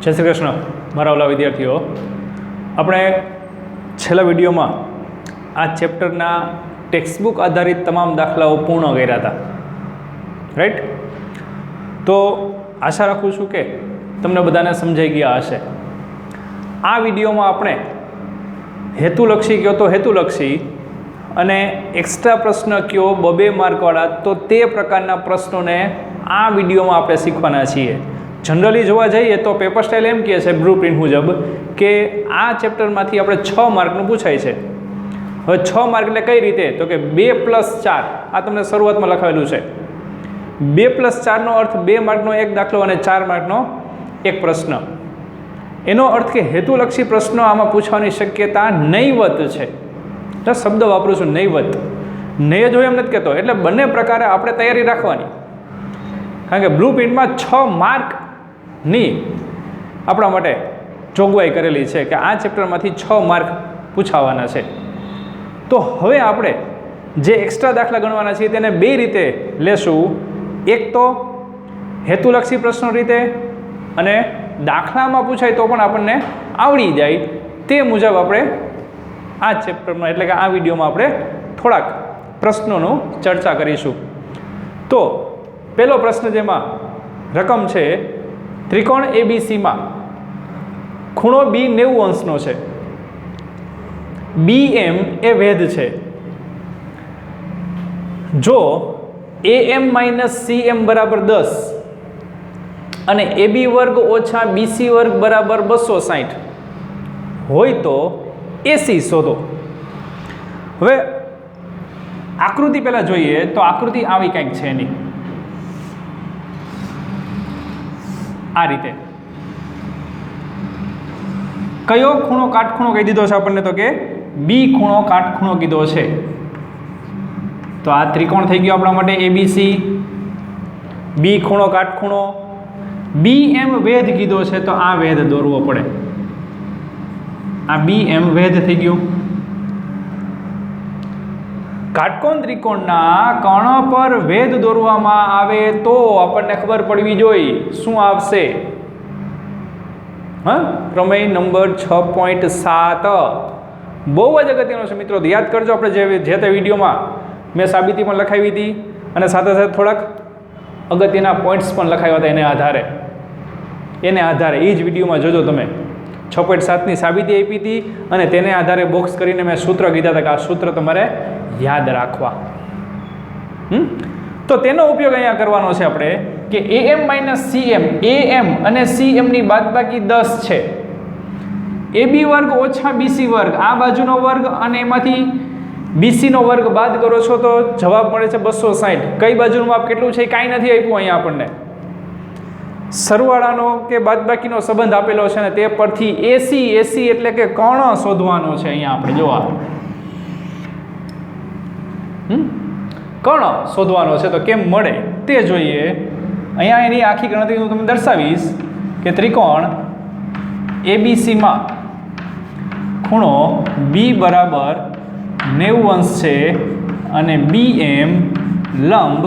જય શ્રી કૃષ્ણ મારા ઓલા વિદ્યાર્થીઓ, આપણે છેલ્લા વિડીયોમાં આ ચેપ્ટરના ટેક્સ્ટબુક આધારિત તમામ દાખલાઓ પૂર્ણ કર્યા હતા, રાઈટ? તો આશા રાખું છું કે તમને બધાને સમજાઈ ગયા હશે. આ વિડીયોમાં આપણે હેતુલક્ષી કયો તો હેતુલક્ષી અને એક્સ્ટ્રા પ્રશ્ન કયો 2 માર્કવાળા, તો તે પ્રકારના પ્રશ્નોને આ વિડીયોમાં આપણે શીખવાના છીએ. જનરલી જોવા જઈએ તો પેપર સ્ટાઇલ એમ કહે છે બ્લુ પ્રિન્ટ મુજબ કે આ ચેપ્ટરમાંથી આપણે 6 માર્કનું પૂછાય છે. હવે 6 માર્ક એટલે કઈ રીતે? તો કે 2 + 4, આ તમને શરૂઆતમાં લખાવેલું છે. 2 + 4 નો અર્થ 2 માર્કનો એક દાખલો અને 4 માર્કનો એક પ્રશ્ન. એનો અર્થ કે હેતુલક્ષી પ્રશ્નો આમાં પૂછવાની શક્યતા નહીવત છે. જો શબ્દ વાપરું છું, નહીવત. નહીં જ હોય એમ નથી કહેતો, એટલે બંને પ્રકારે આપણે તૈયારી રાખવાની. કારણ કે બ્લુ પ્રિન્ટમાં 6 માર્કની આપણા માટે જોગવાઈ કરેલી છે કે આ ચેપ્ટરમાંથી 6 માર્ક પૂછાવાના છે. તો હવે આપણે જે એક્સ્ટ્રા દાખલા ગણવાના છીએ તેને 2 રીતે લેશું. એક તો હેતુલક્ષી પ્રશ્નો રીતે, અને દાખલામાં પૂછાય તો પણ આપણને આવડી જાય તે મુજબ આપણે આ ચેપ્ટરમાં એટલે કે આ વિડીયોમાં આપણે થોડાક પ્રશ્નોનું ચર્ચા કરીશું. તો પહેલો પ્રશ્ન જેમાં રકમ છે, ત્રિકોણ ABCમાં ખૂણો B 90 અંશનો છે. BM એ વેધ છે. જો AM - CM બરાબર 10 અને AB વર્ગ ઓછા BC વર્ગ બરાબર 260 હોય તો AC શોધો. હવે આકૃતિ પહેલા જોઈએ તો આકૃતિ આવી કંઈક છે એની, આ રીતે. કયો ખૂણો કાટખૂણો કહી દીધો છે આપણને? તો કે B ખૂણો કાટખૂણો કીધો છે. તો આ ત્રિકોણ થઈ ગયો આપણા માટે ABC. B ખૂણો કાટખૂણો, BM વેધ કીધો છે તો આ વેધ દોરવો પડે. આ BM વેધ થઈ ગયો. કાટકોણ ત્રિકોણના કર્ણ પર વેધ દોરવામાં આવે તો આપણને ખબર પડવી જોઈએ શું આવશે. પ્રમેય નંબર 6.7 બહુ જ અગત્યનો છે મિત્રો, યાદ કરજો. આપણે જે તે વિડીયોમાં મેં સાબિતી પણ લખાવી હતી અને સાથે સાથે થોડાક અગત્યના પોઈન્ટ્સ પણ લખાવ્યા હતા એને આધારે એ જ વિડીયોમાં જોજો તમે. 6.7ની સાબિતી આપી હતી અને તેને આધારે બોક્સ કરીને મેં સૂત્ર કીધા હતા કે આ સૂત્ર તમારે યાદ રાખવા. તો તેનો ઉપયોગ અહીંયા કરવાનો છે આપણે કે AM - CM, AM અને CM ની બાદબાકી 10 છે. AB વર્ગ ઓછા BC વર્ગ, આ બાજુનો વર્ગ અને એમાંથી BC નો વર્ગ બાદ કરો છો તો જવાબ મળે છે 260. કઈ બાજુનું માપ કેટલું છે કાંઈ નથી આપ્યું અહીંયા આપણને. સરવાળાનો કે બાદબાકીનો સંબંધ આપેલો છે ને તે પરથી AC એટલે કે કર્ણ શોધવાનો છે. અહીંયા આપણે જોવા કર્ણ શોધવાનો છે. તો કેમ મળે તે જોઈએ. અહીંયા એની આખી ગણતરી હું તમને દર્શાવીશ કે ત્રિકોણ ABCમાં ખૂણો B બરાબર 90 અંશ છે અને BM લંબ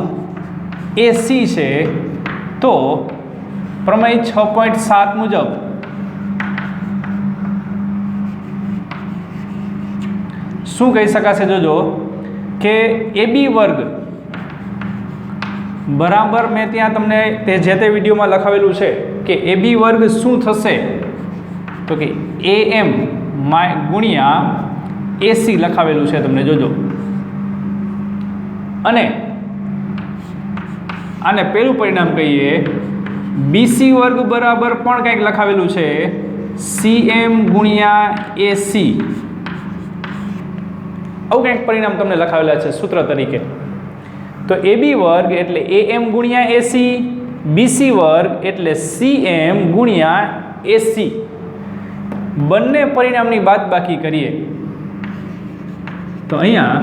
AC છે. તો પ્રમેય 6.7 મુજબ શું કહી શકાશે? જોજો કે AB વર્ગ બરાબર, મેં ત્યાં તમને જે તે વિડીયોમાં લખાવેલું છે કે AB વર્ગ શું થશે? તો કે AM ગુણ્યા AC લખાવેલું છે તમને, જોજો. અને આને પેલું પરિણામ કહીએ. BC વર્ગ બરાબર પણ કંઈક લખાવેલું છે, CM ગુણ્યા AC. આવું કંઈક પરિણામ તમને લખાવેલા છે સૂત્ર તરીકે. તો AB વર્ગ એટલે AM ગુણ્યા AC, BC વર્ગ એટલે CM ગુણ્યા AC. બંને પરિણામની બાદબાકી કરીએ તો અહીંયા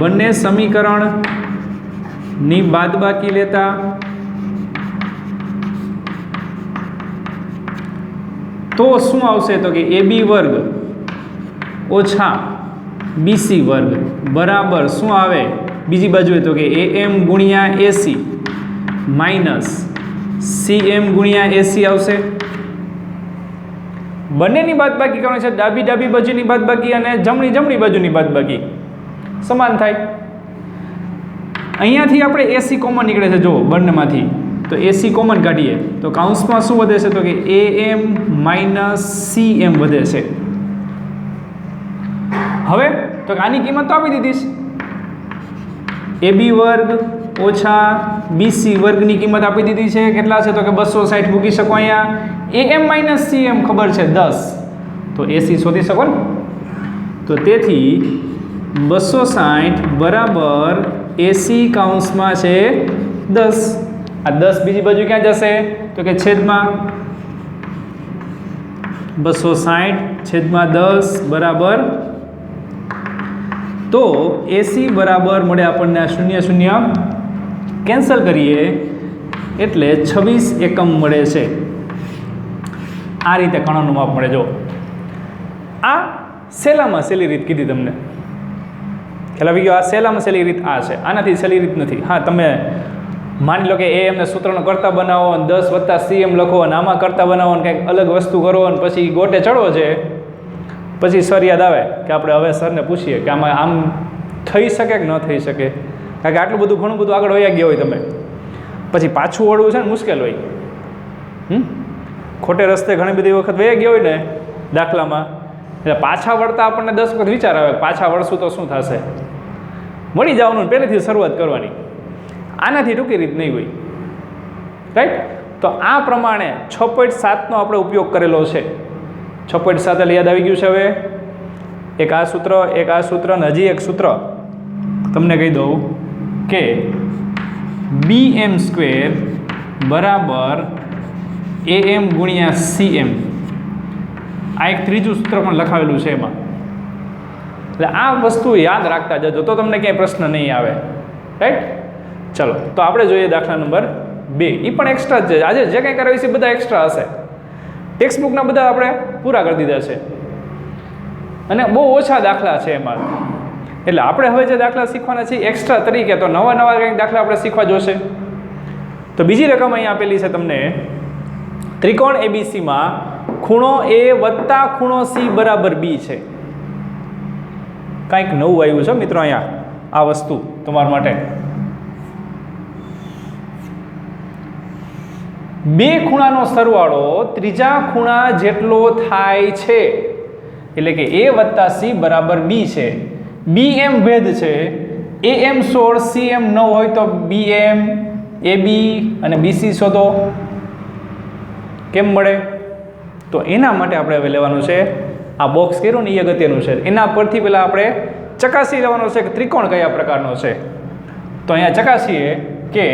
બંને સમીકરણની બાદબાકી લેતા તો શું આવશે? તો કે AB વર્ગ ઓછા BC વર્ગ બરાબર શું આવે બીજી બાજુએ? તો કે AM ગુણ્યા AC માઇનસ CM ગુણ્યા AC આવશે. બંનેની બાદબાકી કરવાની છે, ડાબી બાજુની બાદબાકી અને જમણી બાજુની બાદબાકી સમાન થાય. અહીંયાથી આપણે એસી કોમન નીકળે છે, જુઓ બંનેમાંથી, તો એસી કોમન કાઢીએ તો કૌંસમાં શું વધે છે, તો કે AM માઇનસ CM વધે છે. હવે તો આની કિંમત તો આપી દીધી છે, AB વર્ગ ઓછા BC વર્ગની કિંમત આપી દીધી છે. કેટલા છે, તો કે 260 મૂકી શકો અહીંયા. AM માઇનસ CM ખબર છે 10, તો AC શોધી શકો ને. તો તેથી 260 બરાબર AC કૌંસમાં છે 10. આ 10 બીજી બાજુ ક્યાં જશે, તો કે છેદમાં 260 છેદમાં 10 બરાબર, તો AC બરાબર મળે આપણને 0 કેન્સલ કરીએ એટલે 26 એકમ મળે છે. આ રીતે કણોનું માપ મળે. જો આ સહેલામાં સહેલી રીત કીધી તમને, ખ્યાલ આવી ગયો. આ સહેલામાં સહેલી રીત આ છે, આનાથી સહેલી રીત નથી. હા, તમે માની લો કે એમને સૂત્રનો કરતા બનાવો અને 10 વત્તા CM લખો અને આમાં કરતા બનાવો અને કંઈક અલગ વસ્તુ કરો અને પછી ગોટે ચડવો છે, પછી સર યાદ આવે કે આપણે હવે સરને પૂછીએ કે આમાં આમ થઈ શકે કે ન થઈ શકે, કારણ કે આટલું બધું ઘણું બધું આગળ વયા ગયા હોય તમે, પછી પાછું વળવું છે ને મુશ્કેલ હોય. ખોટે રસ્તે ઘણી બધી વખત વયા ગયા હોય ને દાખલામાં, એટલે પાછા વળતા આપણને 10 વખત વિચાર આવે પાછા વળશું તો શું થશે. મળી જવાનું, પહેલેથી શરૂઆત કરવાની. આનાથી ટૂંકી રીત નહીં હોય, રાઈટ. તો આ પ્રમાણે 6.7નો આપણે ઉપયોગ કરેલો છે. 6.7 એટલે યાદ આવી ગયું છે. હવે એક આ સૂત્ર અને હજી એક સૂત્ર તમને કહી દઉં કે BM² બરાબર AM ગુણ્યા CM. આ એક ત્રીજું સૂત્ર પણ લખાવેલું છે એમાં. એટલે આ વસ્તુ યાદ રાખતા જજો તો તમને ક્યાંય પ્રશ્ન નહીં આવે, રાઈટ. ચલો, તો આપણે જોઈએ દાખલા નંબર 2. એ પણ એક્સ્ટ્રા જ છે. આજે જે કંઈ કરાવી છે બધા એક્સ્ટ્રા હશે. ટેક્સ્ટ બુકના બધા આપણે પૂરા કરી દીધા છે અને બહુ ઓછા દાખલા છે એમાં. એટલે આપણે હવે જે દાખલા શીખવાના છે એક્સ્ટ્રા તરીકે, તો નવા કંઈક દાખલા આપણે શીખવા જોશે. તો બીજી રકમ અહીં આપેલી છે તમને, ત્રિકોણ ABCમાં ખૂણો A વત્તા ખૂણો C બરાબર B છે. કંઈક નવું આવ્યું છે મિત્રો અહીંયા આ વસ્તુ તમારા માટે. બે ખૂણાનો સરવાળો ત્રીજા ખૂણા જેટલો થાય છે, એટલે કે A વત્તા C બરાબર B છે. BM ભેદ છે, AM 16 CM 9 હોય તો BM AB અને BC શોધો. કેમ મળે? તો એના માટે આપણે હવે લેવાનું છે આ બોક્સ કર્યું ને એ અગત્યનું છે. એના પરથી પહેલાં આપણે ચકાસી લેવાનું છે કે ત્રિકોણ કયા પ્રકારનો છે. તો અહીંયા ચકાસીએ કે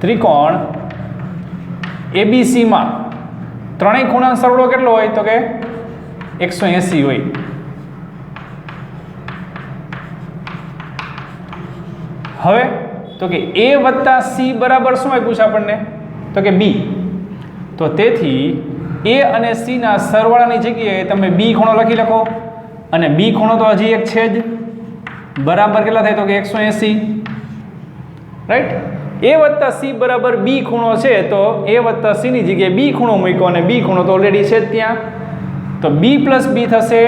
ત્રિકોણ ABCમાં ત્રણેય ખૂણાનો સરવાળો કેટલો હોય, તો કે 180 હોય. હવે તો કે A વત્તા C બરાબર શું આપ્યું છે આપણને, તો કે B. તો તેથી A અને C ના સરવાળાની જગ્યાએ તમે B ખૂણો લખી લખો, અને B ખૂણો તો હજી એક છે જ, બરાબર કેટલા થાય, તો કે 180, રાઈટ. A વત્તા C બરાબર B ખૂણો છે, તો A વત્તા C ની જગ્યાએ B ખૂણો મૂક્યો અને B ખૂણો તો ઓલરેડી છે જ ત્યાં, તો B પ્લસ B થશે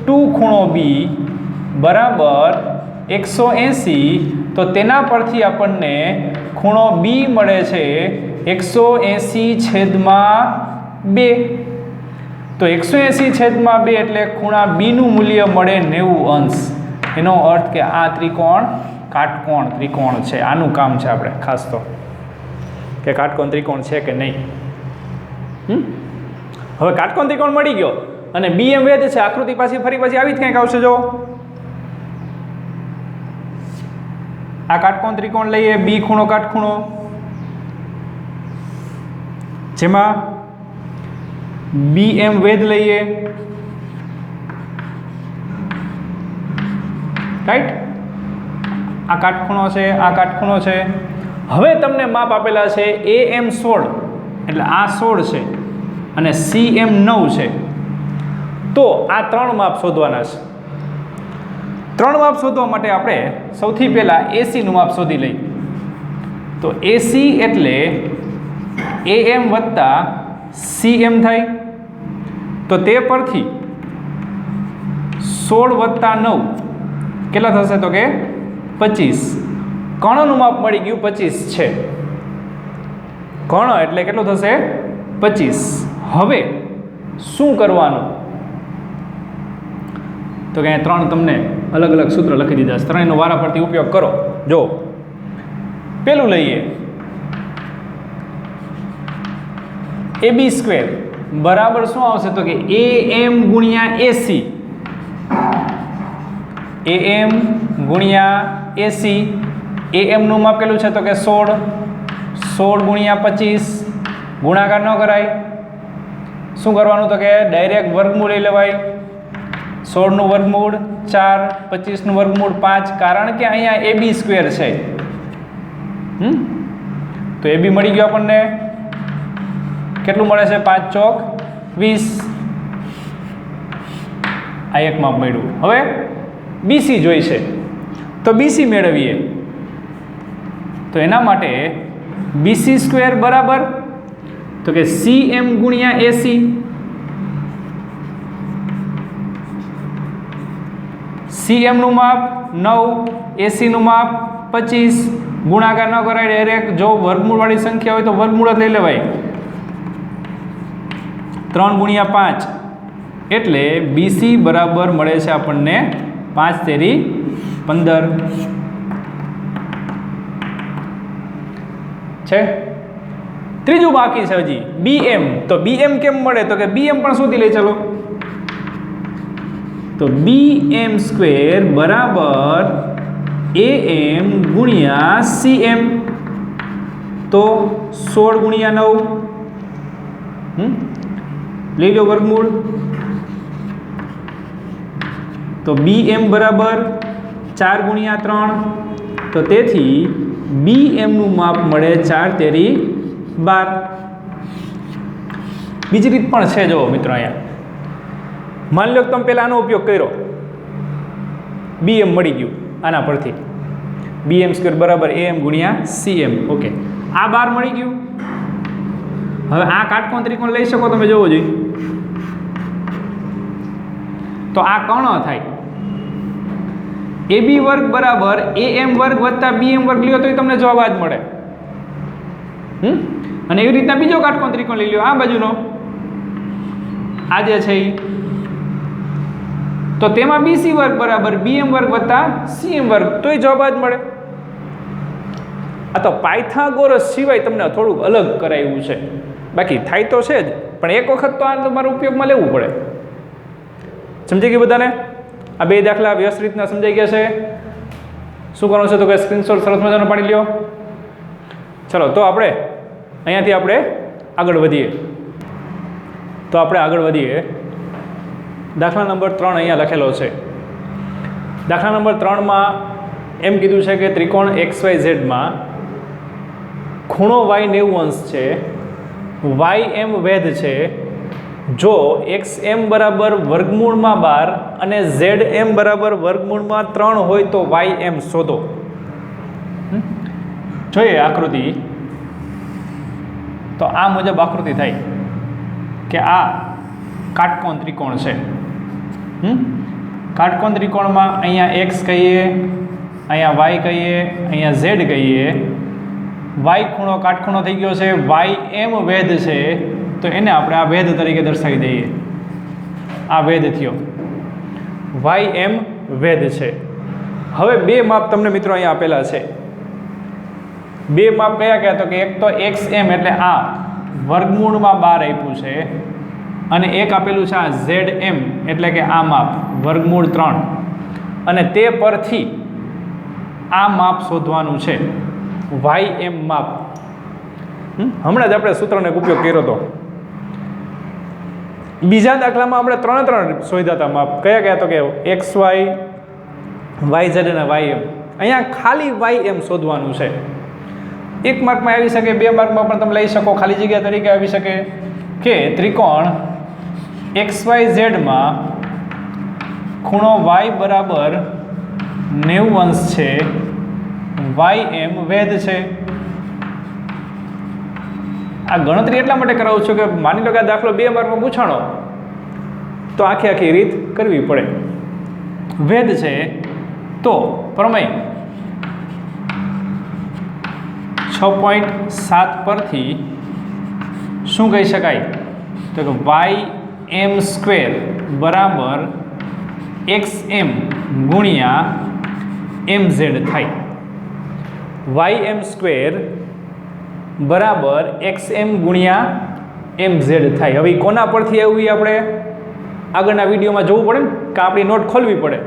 2 ખૂણો B બરાબર 180. તો તેના પરથી આપણને ખૂણો B મળે છે 180/2. તો 180/2 એટલે ખૂણા B નું મૂલ્ય મળે 90 અંશ. એનો અર્થ કે આ ત્રિકોણ કાટકોણ ત્રિકોણ છે. આનું કામ છે આપણે ખાસ તો, કે કાટકોણ ત્રિકોણ છે કે નહીં. હવે કાટકોણ ત્રિકોણ મળી ગયો અને BM વેદ છે. આકૃતિ પાછી ફરી આવી જ કંઈક આવશે. જો આ કાટકોણ ત્રિકોણ લઈએ, B ખૂણો કાટખૂણો, જેમાં BM વેદ લઈએ, રાઈટ. આ કાટખૂણો છે, આ કાટખૂણો છે. હવે તમને માપ આપેલા છે AM 16 એટલે આ 16 છે અને CM 9 છે. તો આ ત્રણ માપ શોધવાના છે. ત્રણ માપ શોધવા માટે આપણે સૌથી પહેલા AC નું માપ શોધી લઈએ. તો AC એટલે AM વત્તા CM થાય. તો તે પરથી 16 વત્તા 9 કેટલા થશે? તો કે 25. કર્ણનું માપ મળી ગયું 25 છે. કર્ણ એટલે કેટલું થશે? 25. હવે શું કરવાનું? તો કે 3 તમને અલગ અલગ સૂત્ર લખી દીધા છે. ત્રણેયનો વારા પરથી ઉપયોગ કરો. જો પેલું લઈએ, AB² બરાબર શું આવશે? તો કે AM ગુણ્યા AC. AM ગુણ્યા AC. AM નું માપ કેટલું છે? તો કે 16. 16 ગુણ્યા 25 ગુણાકાર ન કરાય. શું કરવાનું? તો કે ડાયરેક્ટ વર્ગમૂળ લઈ લેવાય. 16 નું વર્ગમૂળ 4, 25 નું વર્ગમૂળ 5, કારણ કે અહીંયા AB² છે. તો AB મળી ગયો આપણને. કેટલું મળે છે? 5 ચોક 20. આ એક માપ મળ્યું. હવે BC જોઈશે, તો BC મેળવીએ. તો એના માટે BC² બરાબર તો કે CM ગુણ્યા AC. CM નું માપ 9, AC નું માપ 25. ગુણાકાર ન કરાય ડાયરેક્ટ. જો વર્ગમૂળ વાળી સંખ્યા હોય તો વર્ગમૂળ જ લઈ લેવાય. 3 ગુણ્યા 5 એટલે BC બરાબર મળે છે આપણને 5 તેરી 15 છે. ત્રીજું બાકી છે હજી BM. તો BM કેમ મળે? તો કે BM પણ શોધી લઈ. ચાલો, તો BM² બરાબર AM ગુણ્યા CM. તો 16 ગુણ્યા 9 લઈ લો વર્ગમૂળ. તો BM બરાબર 4 ગુણ્યા 3. તો તેથી BM નું માપ મળે 4 તેરી 12. બીજી રીત પણ છે. જો મિત્રો, અહીંયા માની લો કે તમે પહેલાં આનો ઉપયોગ કર્યો, BM મળી ગયું આના પરથી. BM² બરાબર AM ગુણ્યા CM. ઓકે, આ 12 મળી ગયું. હવે આ કાટકોણ ત્રિકોણ લઈ શકો તમે, જોવો જોઈએ. તો આ કર્ણ થાય. AB વર્ગ બરાબર AM વર્ગ વત્તા BM વર્ગ લ્યો તો તમને જવાબ આ જ મળે. અને એવી રીતના બીજો કાટકોણ ત્રિકોણ લઈ લ્યો આ બાજુનો, આ જે છે તો તેમાં BC વર્ગ બરાબર BM વર્ગ વત્તા CM વર્ગ, તોય જવાબ આ જ મળે. આ તો પાયથાગોરસ સિવાય તમને થોડુંક અલગ કરાયું છે. બાકી થાય તો છે જ, પણ એક વખત તો આ તમારે ઉપયોગમાં લેવું પડે. સમજી ગયું બધાને? આ બે દાખલા વ્યસ્ત રીતના સમજાઈ ગયા છે. શું કરવાનું છે? તો કે સ્ક્રીનશોટ સરસ મજાનો પાડી લ્યો. ચલો, તો આપણે અહીંયાથી આપણે આગળ વધીએ. દાખલા નંબર 3 અહીંયા લખેલો છે. દાખલા નંબર 3માં એમ કીધું છે કે ત્રિકોણ XYZ માં ખૂણો y 90° છે, ym વેધ છે. જો xm બરાબર વર્ગમૂળમાં 12 અને zm બરાબર વર્ગમૂળમાં 3 હોય તો ym શોધો. જોઈએ આકૃતિ. તો આ મુજબ આકૃતિ થાય કે આ કાટકોણ ત્રિકોણ છે. કાટકોણ ત્રિકોણમાં અહીંયા x કહીએ, અહીંયા y કહીએ, અહીંયા z કહીએ. y ખૂણો કાટખૂણો થઈ ગયો છે, ym વેધ છે, તો એને આપણે આ વેધ તરીકે દર્શાવી દઈએ. આ વેધ થયો, ym વેધ છે. હવે બે માપ તમને મિત્રો અહીંયા આપેલા છે. બે માપ કયા કયા? તો કે એક તો xm એટલે આ વર્ગમૂળમાં 12 આપ્યું છે, અને એક આપેલું છે આ zm એટલે કે આ માપ વર્ગમૂળ 3, અને તે પરથી આ માપ શોધવાનું છે, ym માપ. હમણાં જ આપણે સૂત્રનો ઉપયોગ કર્યો હતો. બીજા દાખલામાં આપણે 3 શોધ્યા હતા માપ. કયા કયા? તો કે xy, yz અને ym. અહીંયા ખાલી ym શોધવાનું છે. 1 માર્કમાં આવી શકે, 2 માર્કમાં પણ તમે લઈ શકો, ખાલી જગ્યા તરીકે આવી શકે કે ત્રિકોણ XYZ માં ખૂણો y બરાબર 90° છે, ym વેધ છે. આ ગણતરી એટલા માટે કરાવું છું કે માની લો કે આ દાખલો 2 માર્કમાં પૂછાણો તો આખી રીત કરવી પડે. વેધ છે તો પ્રમેય 6.7 પરથી શું કહી શકાય તો કે y_m² બરાબર xm ગુણ્યા mz થાય. y_m² બરાબર xm ગુણ્યા mz થાય. હવે કોના પરથી આવ્યું આપણે આગળના વિડીયોમાં જોવું પડે ને કે આપણી નોટ ખોલવી પડે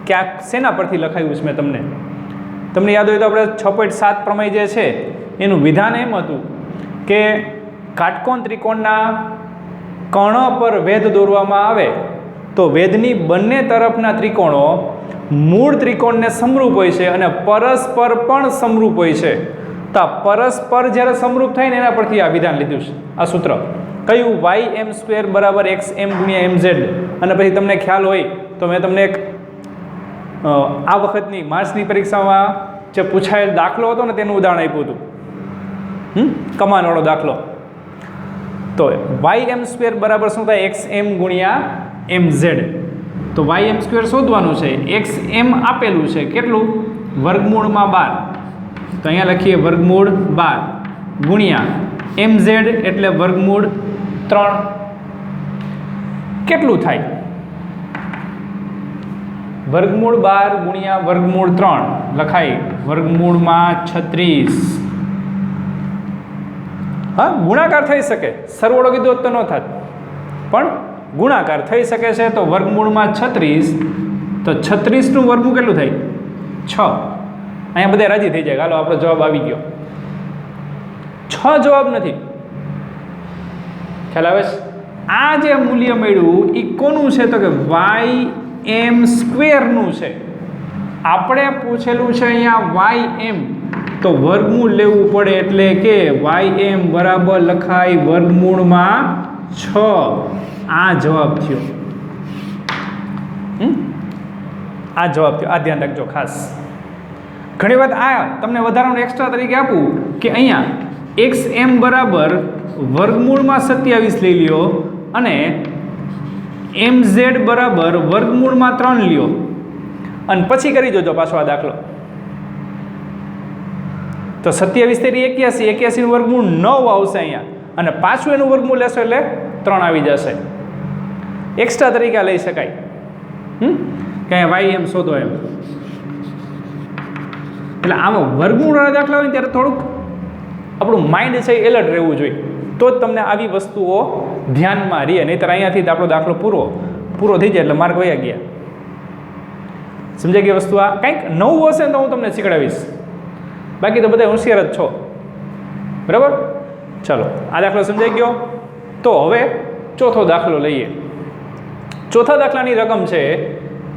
કે આ શેના પરથી લખાયું છે. મેં તમને યાદ હોય તો આપણે 6.7 પ્રમેય જે છે એનું વિધાન એમ હતું કે કાટકોણ ત્રિકોણના કર્ણ પર વેધ દોરવામાં આવે તો વેધની બંને તરફના ત્રિકોણો મૂળ ત્રિકોણને સમરૂપ હોય છે અને પરસ્પર પણ સમરૂપ હોય છે. તો આ પરસ્પર જ્યારે સમરૂપ થાય ને એના પરથી આ વિધાન લીધું છે. આ સૂત્ર કયું y_m² બરાબર xm ગુણ્યા mz. અને પછી તમને ખ્યાલ હોય તો મેં તમને એક આ વખતની માર્ચની પરીક્ષામાં જે પૂછાયેલ દાખલો હતો ને તેનું ઉદાહરણ આપ્યું હતું, કમાનવાળો દાખલો. તો y_m² બરાબર શું થાય xm ગુણ્યા mz. તો y_m² શોધવાનું છે. xm આપેલું છે કેટલું વર્ગમૂળમાં 12, તો અહીંયા લખીએ વર્ગમૂળ 12 ગુણ્યા mz એટલે વર્ગમૂળ 3. કેટલું થાય વર્ગમૂળ 12 ગુણ્યા વર્ગમૂળ 3 લખાય વર્ગમૂળમાં 36. હા, ગુણાકાર થઈ શકે, સરવાળો કીધો તો ન થાત પણ ગુણાકાર થઈ શકે છે. તો વર્ગમૂળમાં 36, તો 36નું વર્ગમૂળ કેટલું થાય 6. અહીંયા બધા રાજી થઈ જાય, હાલો આપણો જવાબ આવી ગયો. 6 જવાબ નથી, ખ્યાલ આવે છે. આ જે મૂલ્ય મળ્યું એ કોનું છે તો કે y_m² નું છે. આપણે પૂછેલું છે અહીંયા ym, તો વર્ગમૂળ લેવું પડે એટલે કે ym બરાબર લખાય વર્ગમૂળમાં 6. આ જવાબ થયો. આ જવાબ થયો. આ ધ્યાન રાખજો ખાસ. ઘણી વાત આ તમને વધારાનું એક્સ્ટ્રા તરીકે આપું કે અહીંયા xm બરાબર વર્ગમૂળમાં 27 લઈ લ્યો અને mz બરાબર વર્ગમૂળમાં 3 લ્યો અને પછી કરી જોજો પાછો આ દાખલો. તો 27 તેરી 81, 81 નું વર્ગમૂળ 9 આવશે અહીંયા અને પાછું એનું વર્ગમૂળ લેશો એટલે 3 આવી જશે. એક્સ્ટ્રા તરીકે લઈ શકાય. કે ym શોધો એમ. એટલે આમાં વર્ગમૂળવાળા દાખલા હોય ત્યારે થોડુંક આપણું માઇન્ડ છે એલર્ટ રહેવું જોઈએ, તો જ તમને આવી વસ્તુઓ ધ્યાનમાં રહે. નહીંતર અહીંયાથી આપણો દાખલો પૂરો થઈ જાય એટલે માર્ક વયા ગયા. સમજાઈ ગઈ વસ્તુ? આ કંઈક નવું હશે ને તો હું તમને શીખડાવીશ, બાકી તો બધા હોશિયાર જ છો. બરાબર, ચાલો આ દાખલો સમજાઈ ગયો. તો હવે ચોથો દાખલો લઈએ. ચોથા દાખલાની રકમ છે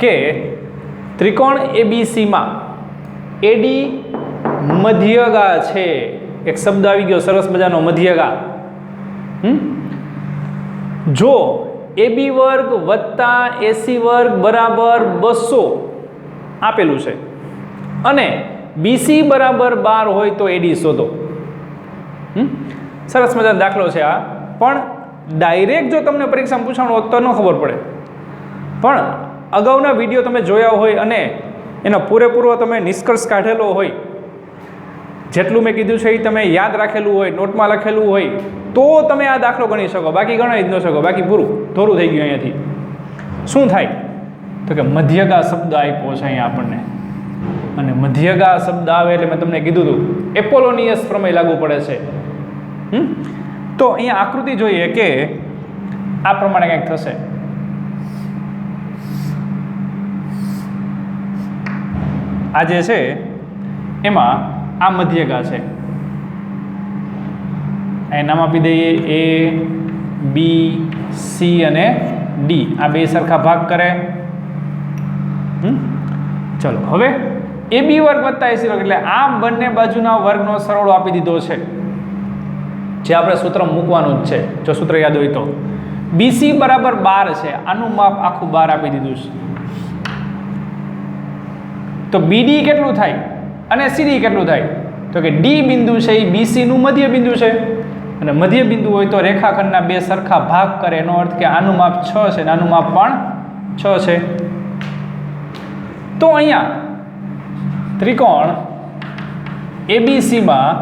કે ત્રિકોણ ABCમાં AD મધ્યગા છે. એક શબ્દ આવી ગયો સરસ મજાનો, મધ્યગા. જો AB વર્ગ વત્તા AC વર્ગ બરાબર 200 આપેલું છે અને BC બરાબર 12 હોય તો AD શોધો. સરસ મજાનો દાખલો છે આ, પણ ડાયરેક્ટ જો તમને પરીક્ષામાં પૂછવાનું હોત તો ન ખબર પડે. પણ અગાઉના વિડીયો તમે જોયા હોય અને એનો પૂરેપૂરો તમે નિષ્કર્ષ કાઢેલો હોય, જેટલું મેં કીધું છે એ તમે યાદ રાખેલું હોય, નોટમાં લખેલું હોય, તો તમે આ દાખલો ગણી શકો. બાકી ગણાવી જ ન શકો, બાકી ધોરું થઈ ગયું. અહીંયાથી શું થાય તો કે મધ્યગા શબ્દ આપ્યો છે અહીંયા આપણને, અને મધ્યગા શબ્દ આવે એટલે મેં તમને કીધું હતું એપોલોનિયસ પ્રમેય લાગુ પડે છે. તો અહીંયા આકૃતિ જોઈએ કે આ પ્રમાણે કંઈક થશે. આ જે છે એમાં આ મધ્યગા છે, એ નામ આપી દઈએ A B C અને D. આ બે સરખા ભાગ કરે. ચલો હવે AB વર્ગ વત્તા AC વર્ગ એટલે આ બંને બાજુના વર્ગનો સરવાળો આપી દીધો છે, જે આપણે સૂત્ર મૂકવાનું જ છે જો સૂત્ર યાદ હોય તો. BC બરાબર 12 છે, આનું માપ આખું 12 આપી દીધું છે. તો BD કેટલું થાય અને CD કેટલું થાય તો કે D બિંદુ છે એ BC નું મધ્ય બિંદુ છે, અને મધ્ય બિંદુ હોય તો રેખાખંડના બે સરખા ભાગ કરે, એનો અર્થ કે આનું માપ 6 છે અને આનું માપ પણ 6 છે. તો અહીંયા ત્રિકોણ એબીસીમાં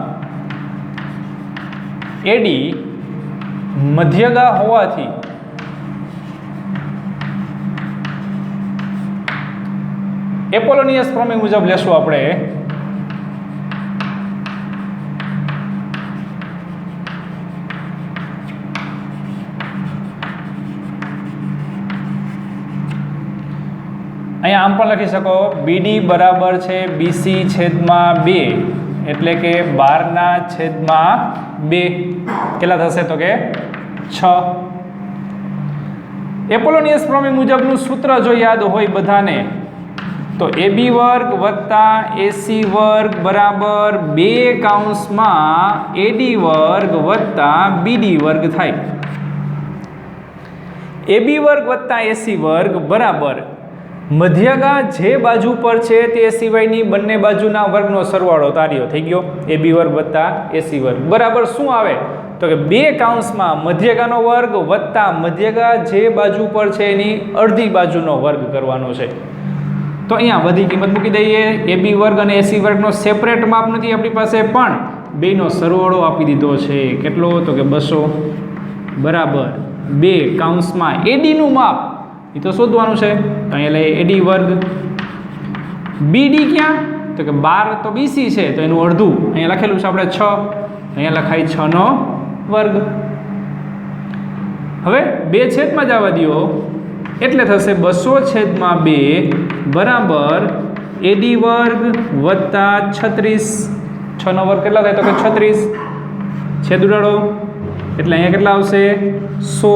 એડી મધ્યગા હોવાથી એપોલોનિયસ પ્રમેય મુજબ લેશું આપણે અહીંયા આમ પણ લખી શકો બીડી બરાબર છે બીસી છેદમાં 2 એટલે કે 12/2 કેટલા થશે તો કે 6. એપોલોનિયસ પ્રમેય મુજબનું સૂત્ર જો યાદ હોય બધાને તો AB વર્ગ વત્તા AC વર્ગ બરાબર 2 AD વર્ગ વત્તા BD વર્ગ થાય. AB વર્ગ વત્તા AC વર્ગ બરાબર મધ્યગા જે બાજુ પર છે તે સિવાયની બંને બાજુના વર્ગનો સરવાળો તાર્યો થઈ ગયો. AB વર્ગ વત્તા AC વર્ગ બરાબર શું આવે તો કે 2 મધ્યગાનો વર્ગ વત્તા મધ્યગા જે બાજુ પર છે એની અડધી બાજુનો વર્ગ કરવાનો છે. તો અહીંયા બધી કિંમત મૂકી દઈએ. AB વર્ગ અને AC વર્ગનો સેપરેટ માપ નથી આપણી પાસે, પણ બેનો સરવાળો આપી દીધો છે. કેટલો તો કે 200 બરાબર 2 AD નું માપ એ તો શોધવાનું છે. તો અહીંયા લઈએ AD વર્ગ. BD ક્યાં તો કે 12 તો BC છે તો એનું અડધું અહીંયા લખેલું છે આપણે 6, અહીંયા લખાય 6 નો વર્ગ. હવે 2 છેદમાં જવા દો એટલે થશે 200/2 બરાબર AD વર્ગ વત્તા 36. 6 નો વર્ગ કેટલા થાય તો કે 36 છેદ ઉડાડો એટલે અહીંયા કેટલા આવશે 100.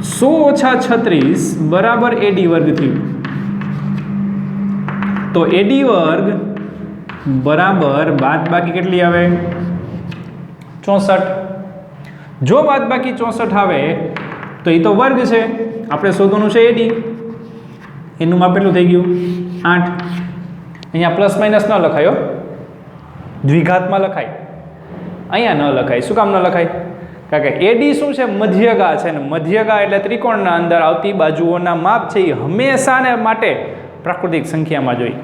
100 - 36 બરાબર AD વર્ગ થયું. તો AD વર્ગ બરાબર બાદબાકી કેટલી આવે 64. જો બાદબાકી 64 આવે તો એ તો વર્ગ છે, આપણે શોધવાનું છે AD. એનું માપ કેટલું થઈ ગયું 8. અહીંયા પ્લસ માઇનસ ન લખાયો, દ્વિઘાતમાં લખાય, અહીંયા ન લખાય. શું કામ ન લખાય? કારણ કે AD શું છે મધ્યગા છે ને મધ્યગા એટલે ત્રિકોણના અંદર આવતી બાજુઓના માપ છે એ હંમેશાને માટે પ્રાકૃતિક સંખ્યામાં જોઈ,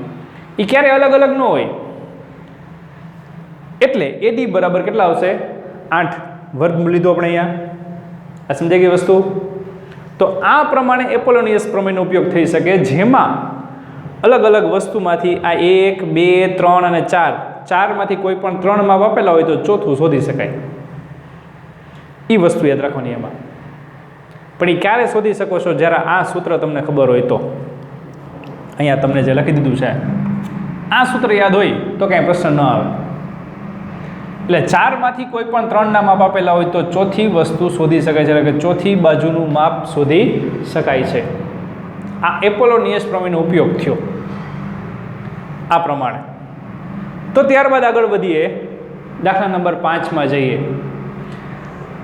એ ક્યારેય અલગ અલગ ન હોય. એટલે AD બરાબર કેટલા આવશે 8. વર્ગ લીધો આપણે અહીંયા. આ સમજાઈ ગઈ વસ્તુ. તો આ પ્રમાણે એપોલોનિયસ પ્રમેયનો ઉપયોગ થઈ શકે, જેમાં અલગ અલગ વસ્તુમાંથી આ 1 2 3 અને 4 માંથી કોઈ પણ 3 માપ આપેલા હોય તો ચોથું શોધી શકાય. એ વસ્તુ યાદ રાખવાની એમાં. પણ એ ક્યારે શોધી શકો છો? જ્યારે આ સૂત્ર તમને ખબર હોય તો. અહીંયા તમને જે લખી દીધું છે આ સૂત્ર યાદ હોય તો કાંઈ પ્રશ્ન ન આવે. એટલે 4 માંથી કોઈ પણ 3 ના માપ આપેલા હોય તો ચોથી વસ્તુ શોધી શકાય છે, એટલે કે ચોથી બાજુનું માપ શોધી શકાય છે. આ એપોલોનિયસ પ્રમેયનો ઉપયોગ થયો આ પ્રમાણે. તો ત્યારબાદ આગળ વધીએ, દાખલા નંબર 5માં જઈએ.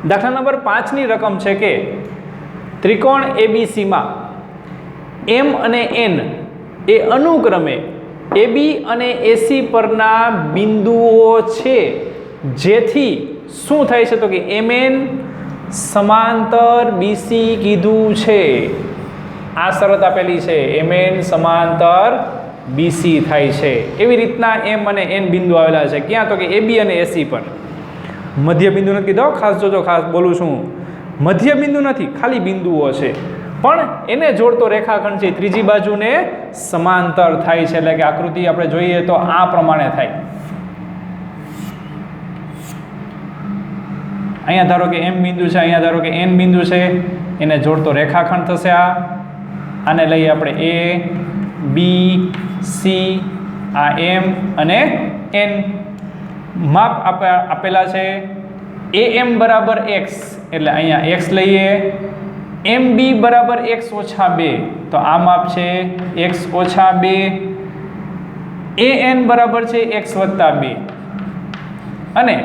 દાખલા નંબર 5ની રકમ છે કે ત્રિકોણ એબીસીમાં M અને N એ અનુક્રમે AB અને AC પરના બિંદુઓ છે, જેથી શું થાય છે તો કે MN સમાંતર BC કીધું છે. આ શરત આપેલી છે, MN સમાંતર BC થાય છે. એવી રીતના M અને N બિંદુ આવેલા છે. ક્યાં તો કે AB અને AC પર. મધ્ય બિંદુ નથી કીધો, ખાસ જોજો, ખાસ બોલું છું, મધ્ય બિંદુ નથી, ખાલી બિંદુઓ છે. પણ એને જોડતો રેખાખંડ છે ત્રીજી બાજુને સમાંતર થાય છે. એટલે કે આકૃતિ આપણે જોઈએ તો આ પ્રમાણે થાય. અહીંયા ધારો કે M બિંદુ છે, અહીંયા ધારો કે N બિંદુ છે, એને જોડતો રેખાખંડ થશે આ. આને લઈએ આપણે A B C, આ M અને N. માપ આપેલા છે AM બરાબર x, એટલે અહીંયા x લઈએ. MB બરાબર x ઓછા 2, તો આ માપ છે x ઓછા 2. AN બરાબર છે x વત્તા 2 અને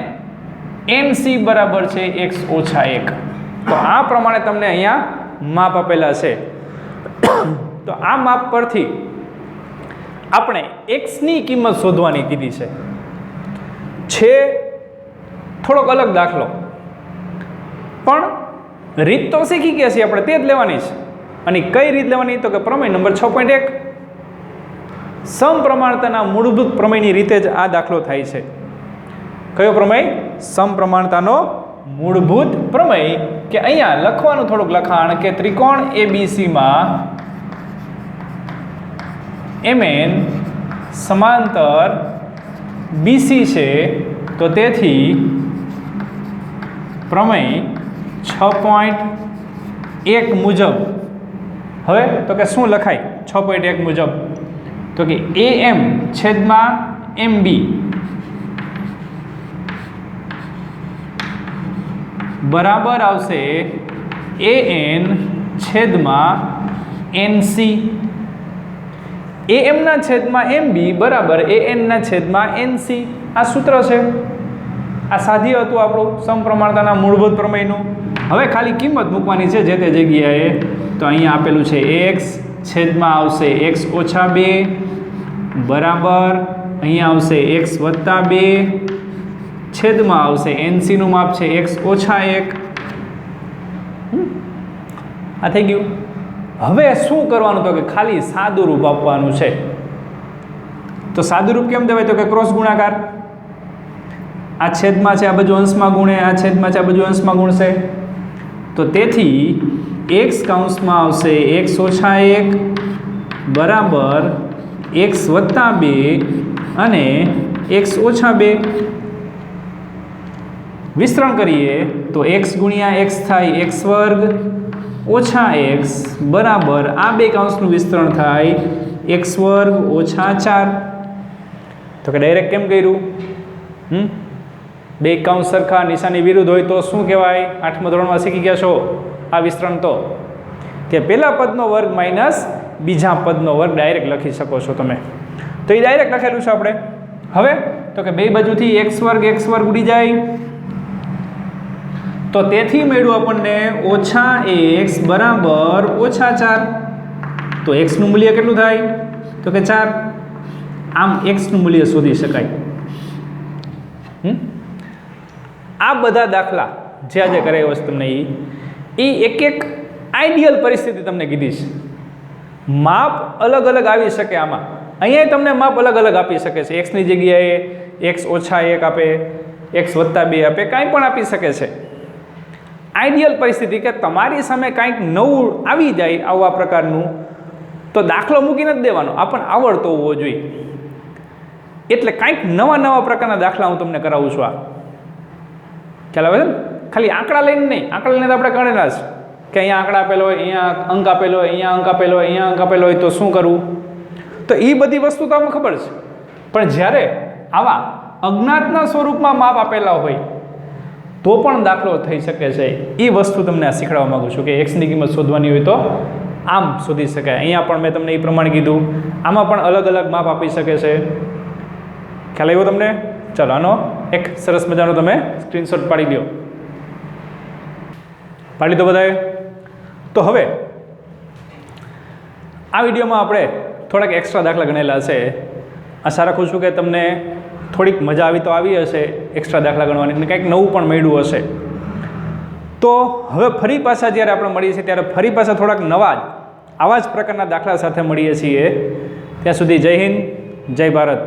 NC બરાબર છે x ઓછા 1. તો આ પ્રમાણે તમને અહીંયા માપ આપેલા છે. તો આ માપ પરથી આપણે x ની કિંમત શોધવાની કીધી છે. થોડોક અલગ દાખલો, પણ રીત તો શીખી ગયા છીએ આપણે, તે જ લેવાની છે. અને કઈ રીત લેવાની? તો કે પ્રમેય નંબર 6.1, સમપ્રમાણતાના મૂળભૂત પ્રમેયની રીતે જ આ દાખલો થાય છે. કયો પ્રમેય? સમપ્રમાણતાનો મૂળભૂત પ્રમેય. કે અહીંયા લખવાનું થોડુંક લખાણ કે ત્રિકોણ એબીસીમાં MN સમાંતર BC છે, તો તેથી પ્રમેય 6.1 મુજબ, હવે તો કે શું લખાય 6.1 મુજબ? તો કે AM છેદમાં MB બરાબર આવશે AN છેદમાં NC. AM ના છેદમાં MB બરાબર AN ના છેદમાં NC. આ સૂત્ર છે. આ સાધી હતું આપણું સમપ્રમાણતાના મૂળભૂત પ્રમેયનું. હવે ખાલી કિંમત મૂકવાની છે જે તે જગ્યાએ. તો અહીંયા આપેલું છે x છેદમાં આવશે x ઓછા 2 બરાબર અહીંયા આવશે x વત્તા 2 છેદમાં આવશે NC નું માપ છે x ઓછા 1. આ થઈ ગયું. હવે શું કરવાનું? તો કે ખાલી સાદું રૂપ આપવાનું છે. તો સાદું રૂપ કેમ દેવાય? તો કે ક્રોસ ગુણાકાર. આ છેદમાં છે, આ બાજુ અંશમાં ગુણે, આ છેદમાં છે, આ બાજુ અંશમાં ગુણશે. તો તેથી x કૌંસમાં આવશે x ઓછા 1 બરાબર x વત્તા 2 અને x ઓછા 2. વિસ્તરણ કરીએ તો x ગુણ્યા x થાય x વર્ગ ઓછા x બરાબર આ બે કૌંસનું વિસ્તરણ થાય x વર્ગ ઓછા 4. તો કે ડાયરેક્ટ કેમ કર્યું? બે કૌંસ સરખા, નિશાની વિરુદ્ધ હોય તો શું કહેવાય? 8મા ધોરણમાં શીખી ગયા છો આ વિસ્તરણ. તો કે પહેલા પદનો વર્ગ માઇનસ બીજા પદનો વર્ગ ડાયરેક્ટ લખી શકો છો તમે. તો એ ડાયરેક્ટ લખેલું છે આપણે. હવે તો કે બે બાજુથી x વર્ગ ઉડી જાય. તો તેથી મળ્યું આપણને ઓછા x બરાબર ઓછા 4. તો x નું મૂલ્ય કેટલું થાય? તો કે 4. આમ x નું મૂલ્ય શોધી શકાય. આ બધા દાખલા જે આજે કરાવ્યો છે તમને એ એક એક આઈડિયલ પરિસ્થિતિ તમને કીધી છે. માપ અલગ અલગ આવી શકે આમાં. અહીંયા તમને માપ અલગ અલગ આપી શકે છે. x ની જગ્યાએ x ઓછા 1 આપે, x વત્તા 2 આપે, કાંઈ પણ આપી શકે છે. આઈડિયલ પરિસ્થિતિ કે તમારી સામે કાંઈક નવું આવી જાય આવા પ્રકારનું, તો દાખલો મૂકીને જ દેવાનો. આપણને આવડતો હોવો જોઈએ. એટલે કાંઈક નવા પ્રકારના દાખલા હું તમને કરાવું છું. આ ખ્યાલ આવે છે ને? ખાલી આંકડા લઈને નહીં. આંકડા લઈને તો આપણે ગણેલા છે કે અહીંયા આંકડા આપેલો હોય, અહીંયા અંક આપેલો હોય, અહીંયા અંક આપેલો હોય, અહીંયા અંક આપેલો હોય, તો શું કરવું? તો એ બધી વસ્તુ તો આપણને ખબર છે. પણ જ્યારે આવા અજ્ઞાતના સ્વરૂપમાં માપ આપેલા હોય તો પણ દાખલો થઈ શકે છે. એ વસ્તુ તમને આ શીખવાડવા માગું છું કે x ની કિંમત શોધવાની હોય તો આમ શોધી શકાય. અહીંયા પણ મેં તમને એ પ્રમાણે કીધું. આમાં પણ અલગ અલગ માપ આપી શકે છે. ખ્યાલ આવ્યો તમને? ચાલો આનો એક સરસ મજાનો તમે સ્ક્રીનશોટ પાડી દો. પાડી દો બધાએ. તો હવે આ વિડીયોમાં આપણે થોડાક એક્સ્ટ્રા દાખલા ગણેલા છે. આશા રાખું છું કે તમને થોડીક મજા આવી તો આવી હશે એક્સ્ટ્રા દાખલા ગણવાની, અને કંઈક નવું પણ મળ્યું હશે. તો હવે ફરી પાછા જ્યારે આપણે મળીએ છીએ ત્યારે ફરી પાછા થોડાક નવા આવા જ પ્રકારના દાખલા સાથે મળીએ છીએ. ત્યાં સુધી જય હિન્દ, જય ભારત.